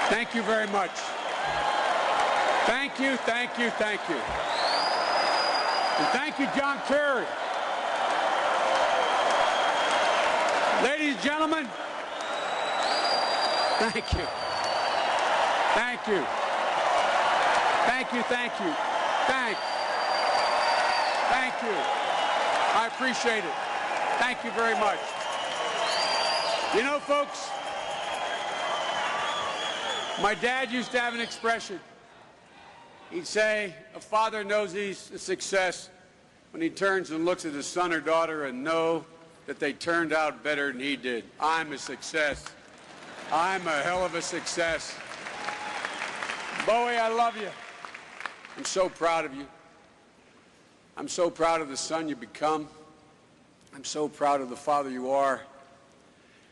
Thank you very much. Thank you, thank you, thank you. And thank you, John Kerry. Ladies and gentlemen, thank you. Thank you. Thank you, thank you. Thanks. Thank you. I appreciate it. Thank you very much. You know, folks, my dad used to have an expression. He'd say, a father knows he's a success when he turns and looks at his son or daughter and know that they turned out better than he did. I'm a success. I'm a hell of a success. Bowie, I love you. I'm so proud of you. I'm so proud of the son you become. I'm so proud of the father you are.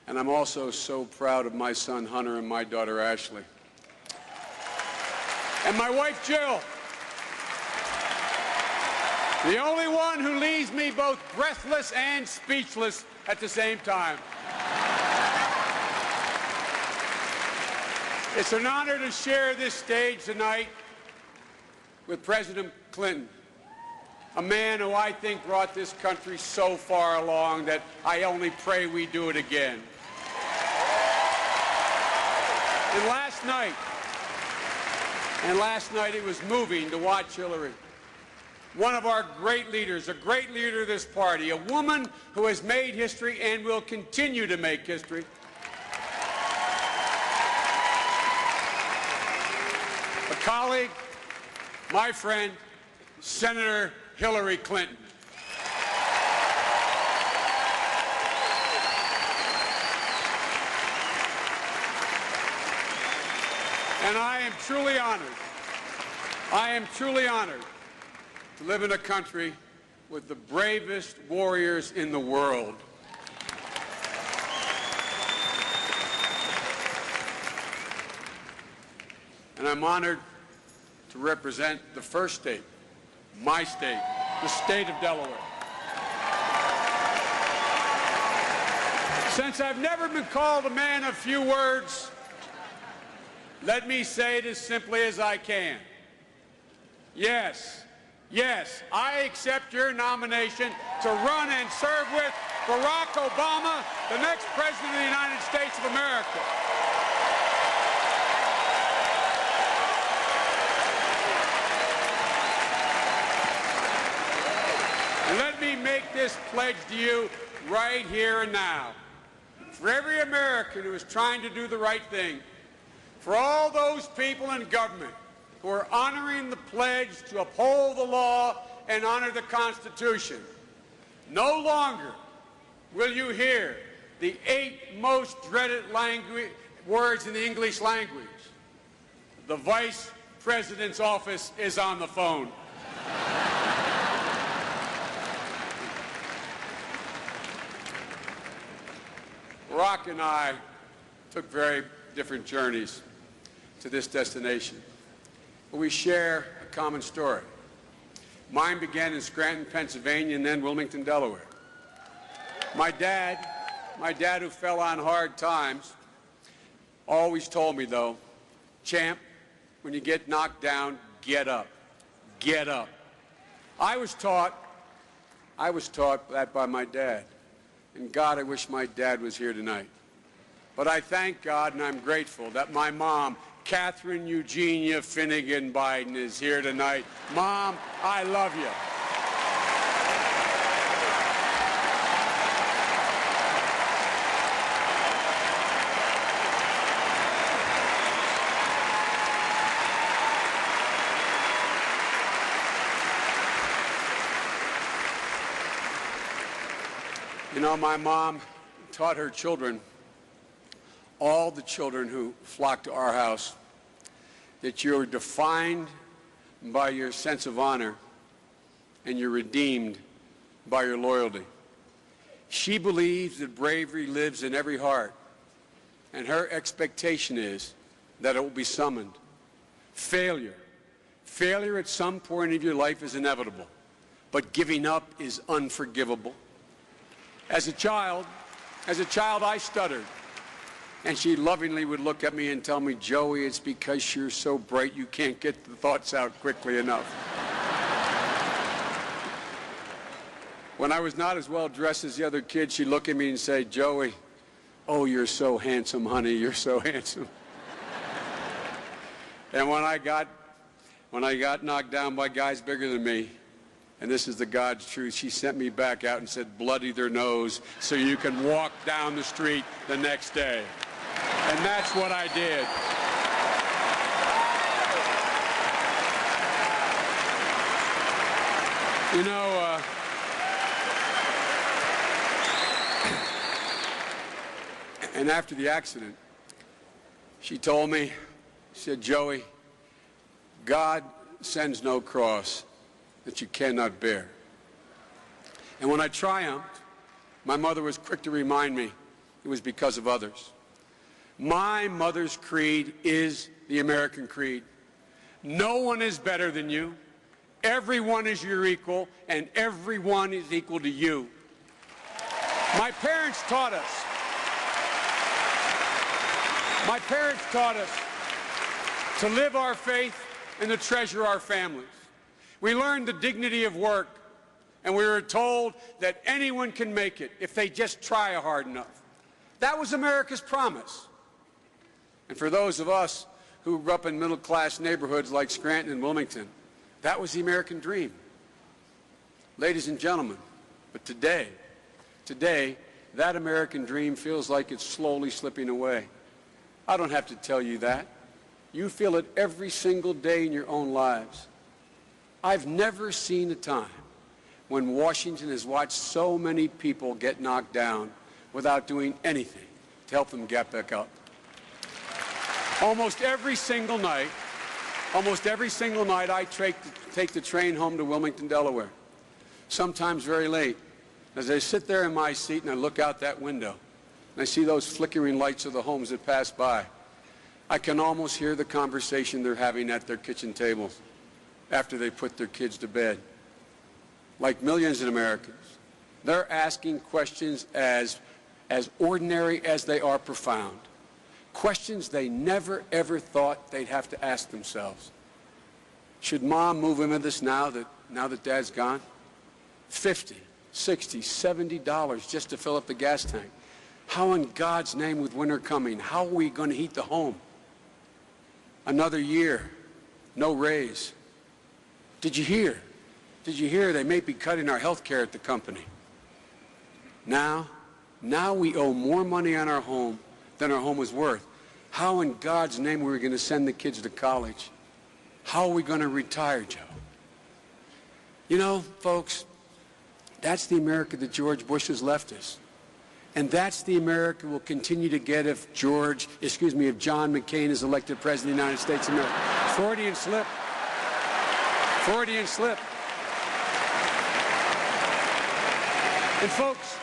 And I'm also so proud of my son Hunter and my daughter Ashley. And my wife Jill, the only one who leaves me both breathless and speechless at the same time. It's an honor to share this stage tonight with President Clinton, a man who I think brought this country so far along that I only pray we do it again. And last night it was moving to watch Hillary, one of our great leaders, a great leader of this party, a woman who has made history and will continue to make history. A colleague, my friend, Senator Hillary Clinton. And I am truly honored to live in a country with the bravest warriors in the world. And I'm honored to represent the first state, my state, the state of Delaware. Since I've never been called a man of few words, let me say it as simply as I can. Yes, I accept your nomination to run and serve with Barack Obama, the next President of the United States of America. And let me make this pledge to you right here and now. For every American who is trying to do the right thing, for all those people in government who are honoring the pledge to uphold the law and honor the Constitution, no longer will you hear the 8 most dreaded words in the English language. The Vice President's office is on the phone. Barack and I took very different journeys to this destination, but we share a common story. Mine began in Scranton, Pennsylvania, and then Wilmington, Delaware. My dad who fell on hard times, always told me, though, champ, when you get knocked down, get up. Get up. I was taught that by my dad. And God, I wish my dad was here tonight. But I thank God and I'm grateful that my mom, Catherine Eugenia Finnegan Biden, is here tonight. Mom, I love you. You know, my mom taught her children, all the children who flock to our house, that you're defined by your sense of honor and you're redeemed by your loyalty. She believes that bravery lives in every heart, and her expectation is that it will be summoned. Failure at some point of your life is inevitable, but giving up is unforgivable. As a child, I stuttered. And she lovingly would look at me and tell me, Joey, it's because you're so bright you can't get the thoughts out quickly enough. When I was not as well dressed as the other kids, she'd look at me and say, Joey, oh, you're so handsome, honey, you're so handsome. And when I got knocked down by guys bigger than me, and this is the God's truth, she sent me back out and said, bloody their nose so you can walk down the street the next day. And that's what I did. You know, and after the accident, she told me, she said, Joey, God sends no cross that you cannot bear. And when I triumphed, my mother was quick to remind me it was because of others. My mother's creed is the American creed. No one is better than you. Everyone is your equal, and everyone is equal to you. My parents taught us. My parents taught us to live our faith and to treasure our families. We learned the dignity of work, and we were told that anyone can make it if they just try hard enough. That was America's promise. And for those of us who grew up in middle-class neighborhoods like Scranton and Wilmington, that was the American dream. Ladies and gentlemen, but today, that American dream feels like it's slowly slipping away. I don't have to tell you that. You feel it every single day in your own lives. I've never seen a time when Washington has watched so many people get knocked down without doing anything to help them get back up. Almost every single night, I take the train home to Wilmington, Delaware, sometimes very late. As I sit there in my seat and I look out that window, and I see those flickering lights of the homes that pass by, I can almost hear the conversation they're having at their kitchen tables after they put their kids to bed. Like millions of Americans, they're asking questions as ordinary as they are profound. Questions they never, ever thought they'd have to ask themselves. Should Mom move into this now that Dad's gone? $50, $60, $70 just to fill up the gas tank. How in God's name, with winter coming, how are we going to heat the home? Another year, no raise. Did you hear? Did you hear they may be cutting our health care at the company? Now we owe more money on our home than our home was worth. How in God's name are we going to send the kids to college? How are we going to retire, Joe? You know, folks, that's the America that George Bush has left us. And that's the America we'll continue to get if John McCain is elected President of the United States of America. Freudian slip. Freudian slip. And folks,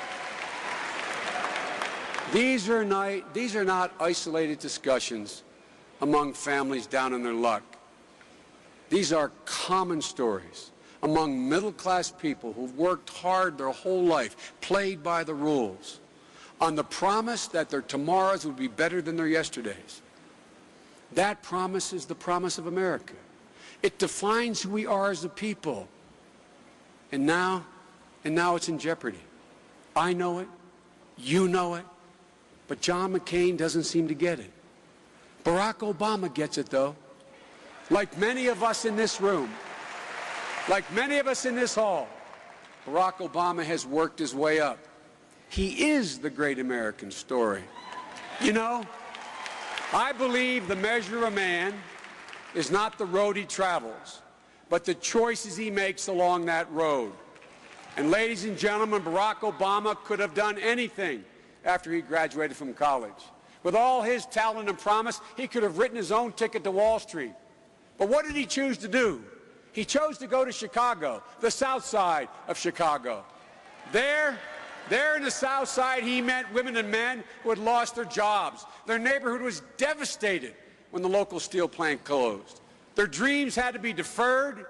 these are not isolated discussions among families down on their luck. These are common stories among middle-class people who've worked hard their whole life, played by the rules, on the promise that their tomorrows would be better than their yesterdays. That promise is the promise of America. It defines who we are as a people. And now it's in jeopardy. I know it. You know it. But John McCain doesn't seem to get it. Barack Obama gets it, though. Like many of us in this room, like many of us in this hall, Barack Obama has worked his way up. He is the great American story. You know, I believe the measure of a man is not the road he travels, but the choices he makes along that road. And ladies and gentlemen, Barack Obama could have done anything after he graduated from college. With all his talent and promise, he could have written his own ticket to Wall Street. But what did he choose to do? He chose to go to Chicago, the South Side of Chicago. There in the South Side, he met women and men who had lost their jobs. Their neighborhood was devastated when the local steel plant closed. Their dreams had to be deferred.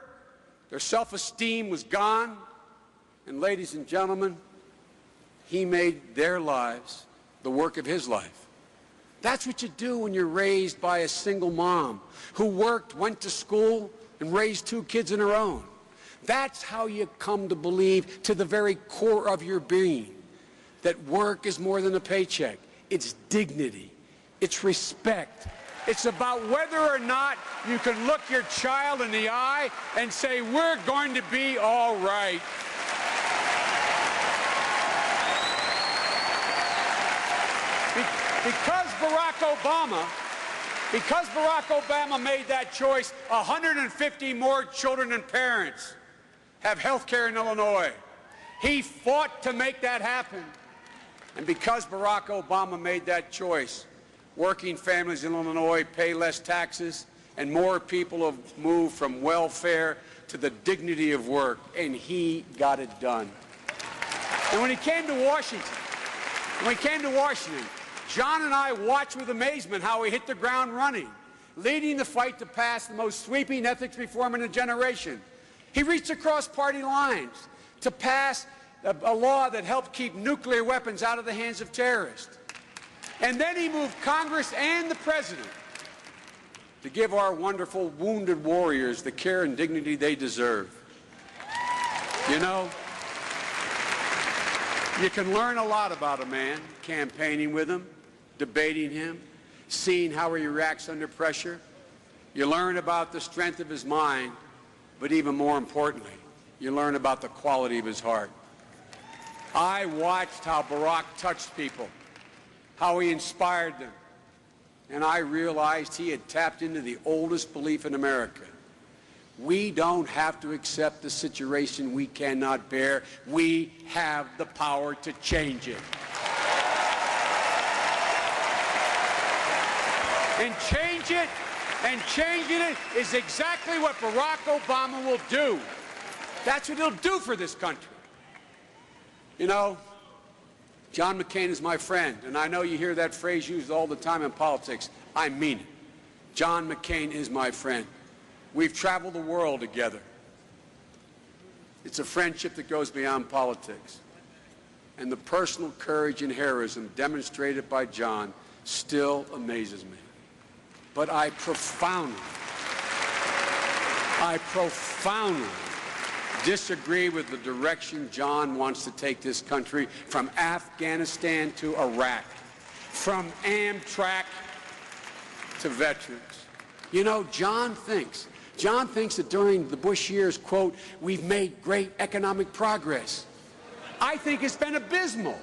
Their self-esteem was gone. And ladies and gentlemen, he made their lives the work of his life. That's what you do when you're raised by a single mom who worked, went to school, and raised 2 kids of her own. That's how you come to believe to the very core of your being that work is more than a paycheck. It's dignity. It's respect. It's about whether or not you can look your child in the eye and say, we're going to be all right. Because Barack Obama made that choice, 150 more children and parents have health care in Illinois. He fought to make that happen. And because Barack Obama made that choice, working families in Illinois pay less taxes, and more people have moved from welfare to the dignity of work, and he got it done. And when he came to Washington, John and I watched with amazement how he hit the ground running, leading the fight to pass the most sweeping ethics reform in a generation. He reached across party lines to pass a law that helped keep nuclear weapons out of the hands of terrorists. And then he moved Congress and the President to give our wonderful wounded warriors the care and dignity they deserve. You know, you can learn a lot about a man campaigning with him, debating him, seeing how he reacts under pressure. You learn about the strength of his mind, but even more importantly, you learn about the quality of his heart. I watched how Barack touched people, how he inspired them, and I realized he had tapped into the oldest belief in America. We don't have to accept the situation we cannot bear. We have the power to change it. And changing it is exactly what Barack Obama will do. That's what he'll do for this country. You know, John McCain is my friend, and I know you hear that phrase used all the time in politics. I mean it. John McCain is my friend. We've traveled the world together. It's a friendship that goes beyond politics. And the personal courage and heroism demonstrated by John still amazes me. But I profoundly disagree with the direction John wants to take this country, from Afghanistan to Iraq, from Amtrak to veterans. You know, John thinks that during the Bush years, quote, we've made great economic progress. I think it's been abysmal.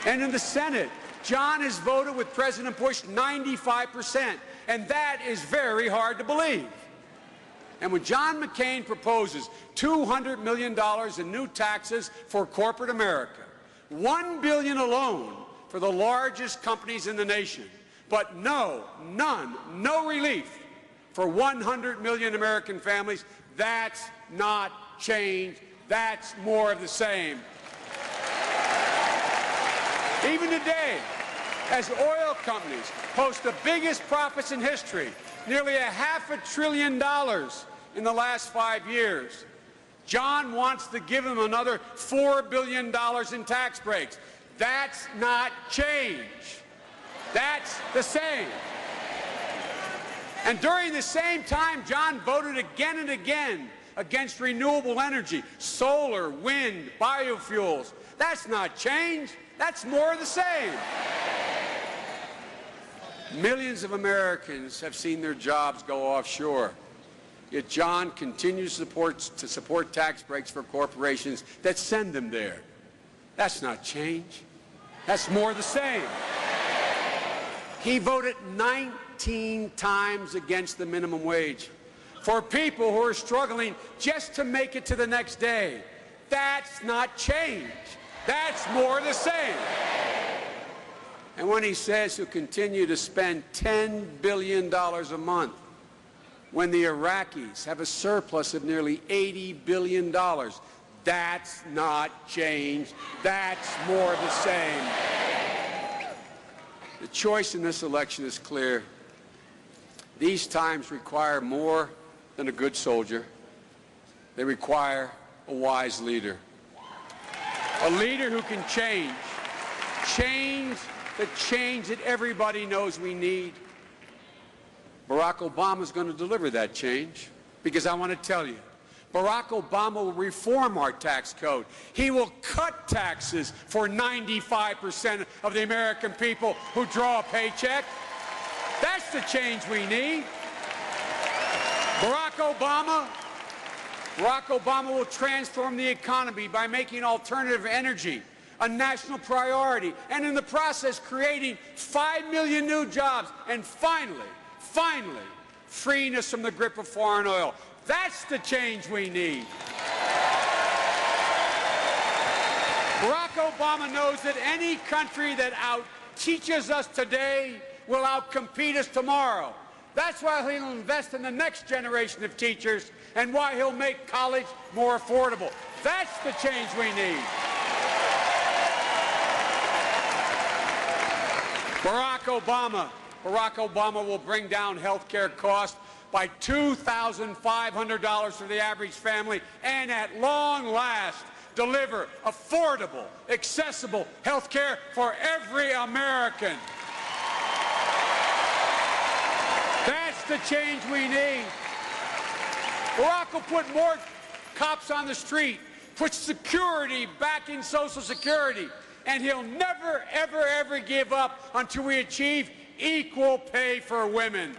And in the Senate, John has voted with President Bush 95%, and that is very hard to believe. And when John McCain proposes $200 million in new taxes for corporate America, $1 billion alone for the largest companies in the nation, but no relief for 100 million American families, that's not change. That's more of the same. Even today, as oil companies post the biggest profits in history, nearly $500 billion in the last 5 years, John wants to give them another $4 billion in tax breaks. That's not change. That's the same. And during the same time, John voted again and again against renewable energy, solar, wind, biofuels. That's not change. That's more of the same. Millions of Americans have seen their jobs go offshore. Yet John continues to support tax breaks for corporations that send them there. That's not change. That's more of the same. He voted 19 times against the minimum wage for people who are struggling just to make it to the next day. That's not change. That's more of the same. And when he says he'll continue to spend $10 billion a month when the Iraqis have a surplus of nearly $80 billion, that's not change. That's more of the same. The choice in this election is clear. These times require more than a good soldier. They require a wise leader. A leader who can change the change that everybody knows we need. Barack Obama is going to deliver that change, because I want to tell you, Barack Obama will reform our tax code. He will cut taxes for 95% of the American people who draw a paycheck. That's the change we need. Barack Obama will transform the economy by making alternative energy a national priority, and in the process creating 5 million new jobs, and finally, freeing us from the grip of foreign oil. That's the change we need. Barack Obama knows that any country that out-teaches us today will out-compete us tomorrow. That's why he'll invest in the next generation of teachers and why he'll make college more affordable. That's the change we need. Barack Obama will bring down health care costs by $2,500 for the average family, and at long last deliver affordable, accessible health care for every American. That's the change we need. Barack will put more cops on the street, put security back in Social Security, and he'll never, ever give up until we achieve equal pay for women.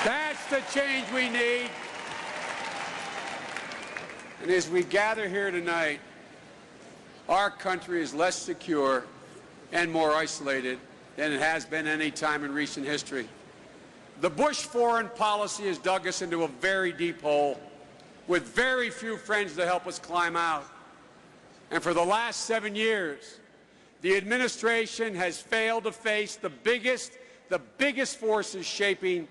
That's the change we need. And as we gather here tonight, our country is less secure and more isolated than it has been any time in recent history. The Bush foreign policy has dug us into a very deep hole with very few friends to help us climb out. And for the last 7 years, the administration has failed to face the biggest forces shaping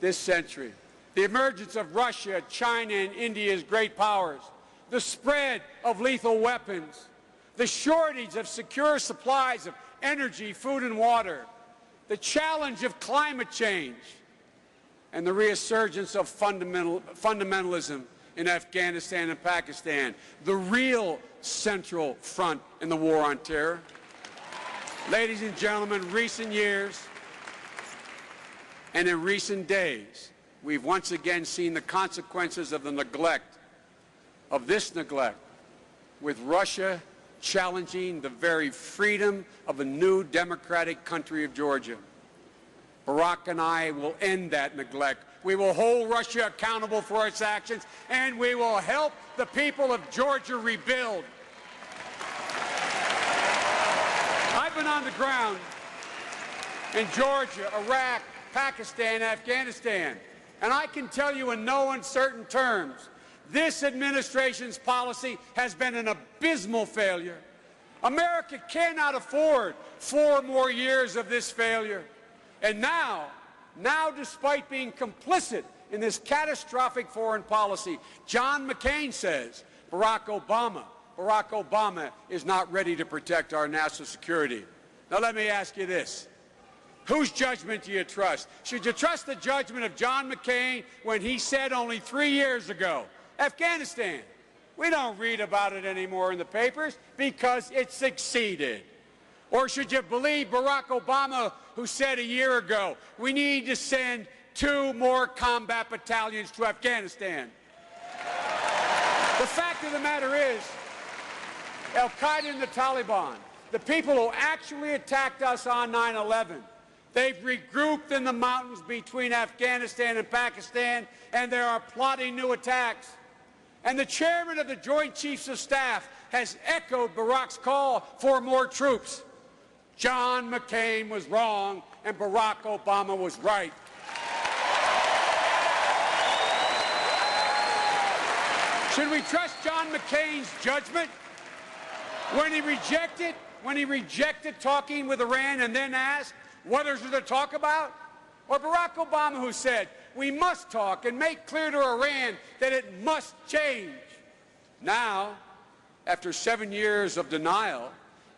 this century. The emergence of Russia, China, and India as great powers, the spread of lethal weapons, the shortage of secure supplies of energy, food, and water, the challenge of climate change, and the resurgence of fundamentalism in Afghanistan and Pakistan, the real central front in the war on terror. Ladies and gentlemen, recent years and in recent days, we've once again seen the consequences of the neglect, with Russia challenging the very freedom of a new democratic country of Georgia. Barack and I will end that neglect. We will hold Russia accountable for its actions, and we will help the people of Georgia rebuild. I've been on the ground in Georgia, Iraq, Pakistan, Afghanistan, and I can tell you in no uncertain terms, this administration's policy has been an abysmal failure. America cannot afford 4 more years of this failure. And now, despite being complicit in this catastrophic foreign policy, John McCain says Barack Obama is not ready to protect our national security. Now let me ask you this. Whose judgment do you trust? Should you trust the judgment of John McCain when he said only 3 years ago, Afghanistan, we don't read about it anymore in the papers because it succeeded? Or should you believe Barack Obama, who said a year ago, we need to send 2 more combat battalions to Afghanistan? The fact of the matter is, Al-Qaeda and the Taliban, the people who actually attacked us on 9/11, they've regrouped in the mountains between Afghanistan and Pakistan, and they are plotting new attacks. And the chairman of the Joint Chiefs of Staff has echoed Barack's call for more troops. John McCain was wrong, and Barack Obama was right. Should we trust John McCain's judgment when he rejected talking with Iran and then asked, what is there to talk about? Or Barack Obama, who said, we must talk and make clear to Iran that it must change? Now, after 7 years of denial,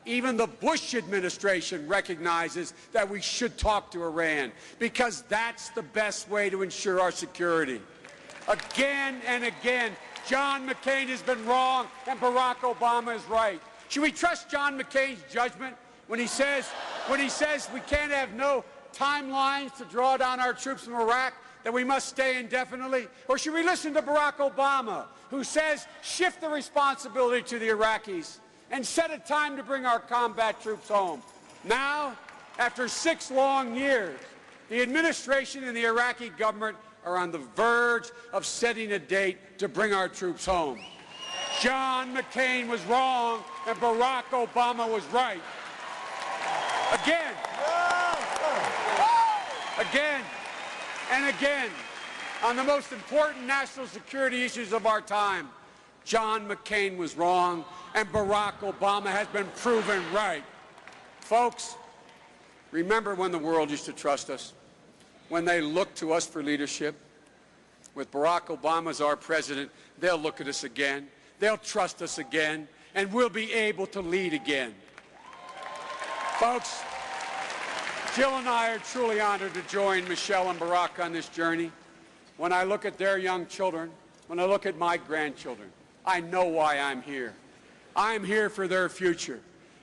even the Bush administration recognizes that we should talk to Iran because that's the best way to ensure our security. Again and again, John McCain has been wrong and Barack Obama is right. Should we trust John McCain's judgment when he says we can't have no timelines to draw down our troops from Iraq, that we must stay indefinitely? Or should we listen to Barack Obama, who says shift the responsibility to the Iraqis and set a time to bring our combat troops home? Now, after 6 long years, the administration and the Iraqi government are on the verge of setting a date to bring our troops home. John McCain was wrong and Barack Obama was right. Again and again, on the most important national security issues of our time, John McCain was wrong and Barack Obama has been proven right. Folks, remember when the world used to trust us, when they looked to us for leadership? With Barack Obama as our president, they'll look at us again, they'll trust us again, and we'll be able to lead again. Folks, Jill and I are truly honored to join Michelle and Barack on this journey. When I look at their young children, when I look at my grandchildren, I know why I'm here. I'm here for their future.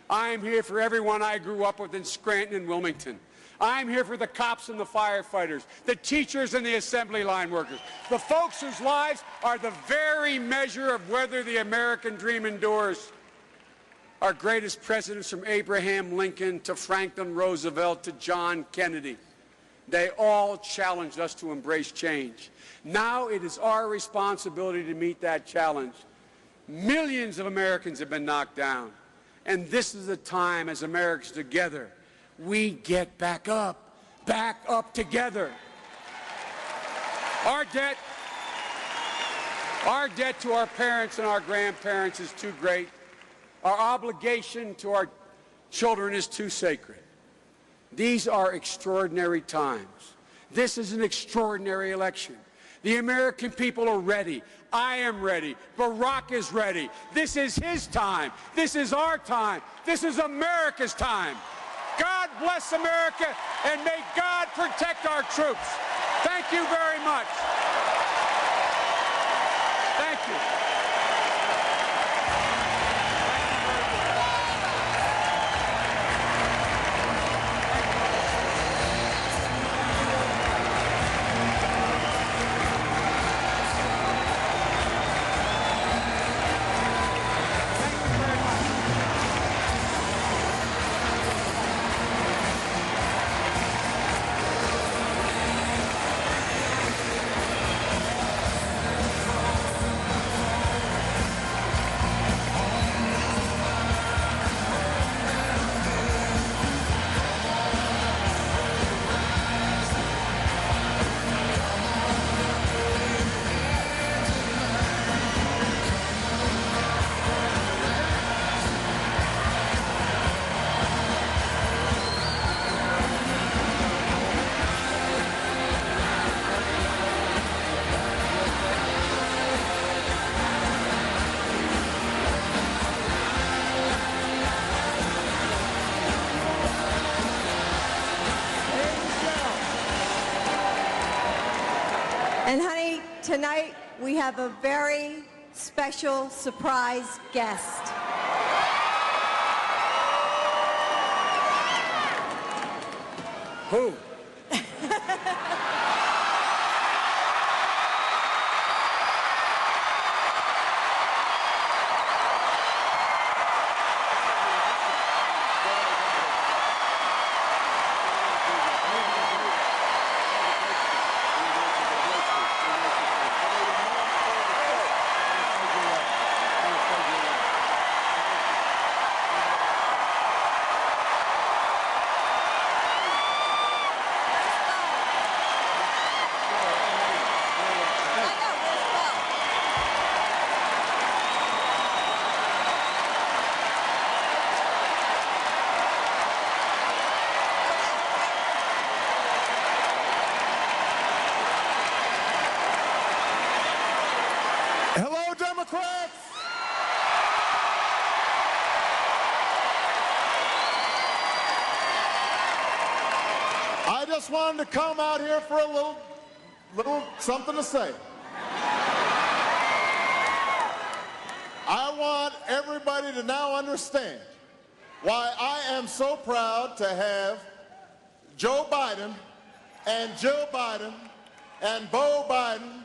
I'm here for everyone I grew up with in Scranton and Wilmington. I'm here for the cops and the firefighters, the teachers and the assembly line workers, the folks whose lives are the very measure of whether the American dream endures. Our greatest presidents, from Abraham Lincoln to Franklin Roosevelt to John Kennedy, they all challenged us to embrace change. Now it is our responsibility to meet that challenge. Millions of Americans have been knocked down, and this is the time, as Americans together, we get back up together. Our debt to our parents and our grandparents is too great. Our obligation to our children is too sacred. These are extraordinary times. This is an extraordinary election. The American people are ready. I am ready. Barack is ready. This is his time. This is our time. This is America's time. God bless America, and may God protect our troops. Thank you very much. Thank you. And honey, tonight we have a very special surprise guest. Who? Hello, Democrats! I just wanted to come out here for a little something to say. I want everybody to now understand why I am so proud to have Joe Biden and Jill Biden and Beau Biden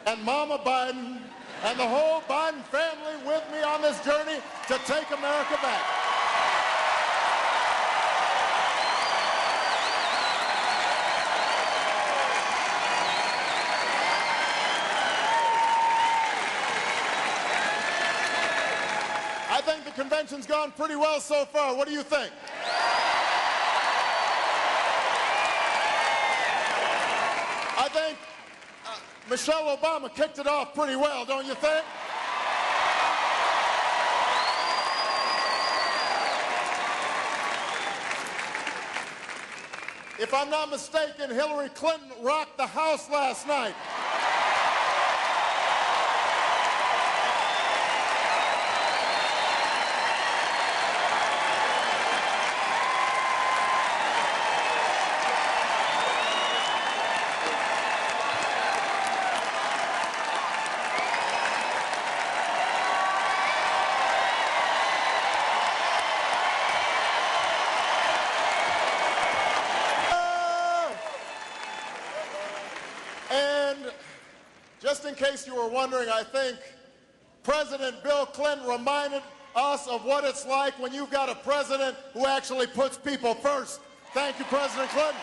and Mama Biden and the whole Biden family with me on this journey to take America back. I think the convention's gone pretty well so far. What do you think? I think Michelle Obama kicked it off pretty well, don't you think? If I'm not mistaken, Hillary Clinton rocked the House last night. Just in case you were wondering, I think President Bill Clinton reminded us of what it's like when you've got a president who actually puts people first. Thank you, President Clinton.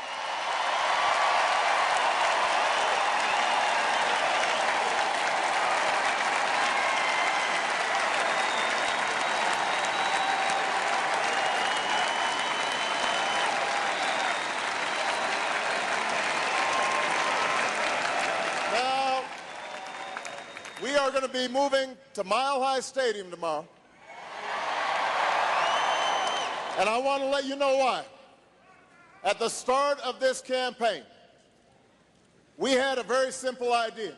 We are going to be moving to Mile High Stadium tomorrow. And I want to let you know why. At the start of this campaign, we had a very simple idea,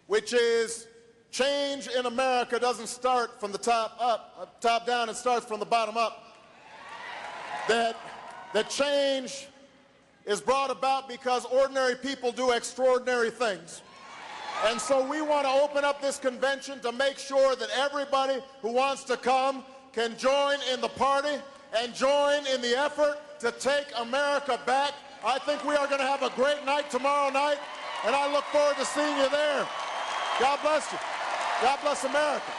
which is change in America doesn't start from the top down, it starts from the bottom up. That change is brought about because ordinary people do extraordinary things. And so we want to open up this convention to make sure that everybody who wants to come can join in the party and join in the effort to take America back. I think we are going to have a great night tomorrow night, and I look forward to seeing you there. God bless you. God bless America.